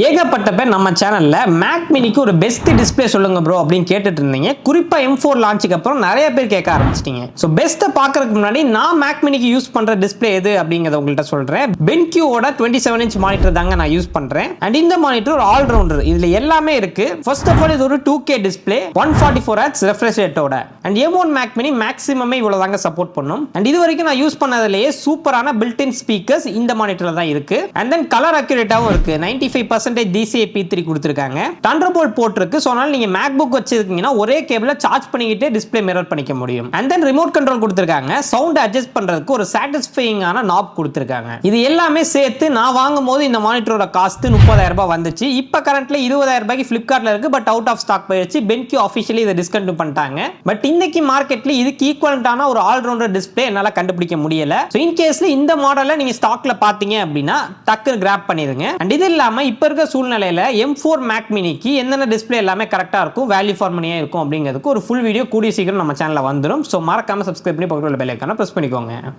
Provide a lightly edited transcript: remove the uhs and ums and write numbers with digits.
ஏகப்பட்ட பேர் நம்ம சேனல்ல மேக் மினிக்கு ஒரு பெஸ்ட் டிஸ்பிளே சொல்லுங்க ப்ரோ அப்படின்னு கேட்டுட்டு இருந்தீங்க. குறிப்பா M4 லான்ச்சுக்கு அப்புறம் நிறைய பேர் கேட்க ஆரம்பிச்சிட்டீங்க. ஸோ பெஸ்ட்டை பார்க்கறதுக்கு முன்னாடி நான் மேக் மினிக்கு யூஸ் பண்ற டிஸ்பிளே எது அப்படிங்கிறத உங்கள்கிட்ட சொல்றேன். பென்கியூவோட 27 இன்ச் மானிட்டர் தாங்க நான் யூஸ் பண்றேன். அண்ட் இந்த மானிட்டர் ஒரு ஆல்ரவுண்டர், இதுல எல்லாமே இருக்கு. ஃபர்ஸ்ட் ஆஃப் ஆல் இது ஒரு 2K டிஸ்பிளே 144 Hz ரெஃப்ரெஷ் ரேட்டோட. அண்ட் M1 மேக் மினி மேக்ஸிமமே இவ்வளவு தாங்க சப்போர்ட் பண்ணும். அண்ட் இது வரைக்கும் நான் யூஸ் பண்ணதுலயே சூப்பரான பில்ட்-இன் ஸ்பீக்கர்ஸ் இந்த மானிட்டர்ல தான் இருக்கு. அண்ட் தென் கலர் அக்யூரேட்டாவும் இருக்கு. 95% DCI P3 கொடுத்திருக்காங்க. Thunderbolt போர்ட் இருக்கு. சோ அதனால நீங்க MacBook வச்சிருக்கீங்கன்னா ஒரே கேபிள்ல சார்ஜ் பண்ணிக்கிட்டே டிஸ்ப்ளே மிரர் பண்ணிக்க முடியும். அண்ட் தென் ரிமோட் கண்ட்ரோல் கொடுத்திருக்காங்க. சவுண்ட் அட்ஜஸ்ட் பண்றதுக்கு ஒரு சாட்டிஸ்ஃபையிங்கான நாப் கொடுத்திருக்காங்க. இது எல்லாமே சேர்த்து நான் வாங்கும்போது இந்த மானிட்டரோட காஸ்ட் 30,000 ரூபாய் வந்துச்சு. இப்போ கரண்ட்ல 20,000 ரூபாய்க்கு Flipkartல இருக்கு. பட் அவுட் ஆஃப் ஸ்டாக் போயிடுச்சு. BenQ ஆஃபிஷியலி இதை டிஸ்கண்டினியூ பண்ணிட்டாங்க. பட் இன்னைக்கு மார்க்கெட்ல இதுக்கு ஈக்குவலண்டான ஒரு ஆல்ரவுண்டர் டிஸ்ப்ளே என்னால கண்டுபிடிக்க முடியல. சோ இன் கேஸ்ல இந்த மாடலை நீங்க ஸ்டாக்ல பாத்தீங்க அப்படின்னா டக்குன்னு கிராப் பண்ணிருங்க. அண்ட் இது இல்லாம இப்ப இருக்க சூழ்நிலையில M4 மேக் மினிக்கு என்னென்ன டிஸ்ப்ளே எல்லாமே கரெக்டா இருக்கும், வேல்யூ ஃபார் மணியா இருக்கும் அப்படிங்கிறதுக்கு ஒரு ஃபுல் வீடியோ கூடிய சீக்கிரம் நம்ம சேனல்ல வந்துடும். சோ மறக்காம சப்ஸ்கிரைப் பண்ணி பக்கத்துல பெல் ஐகானை பிரஸ் பண்ணிக்கோங்க.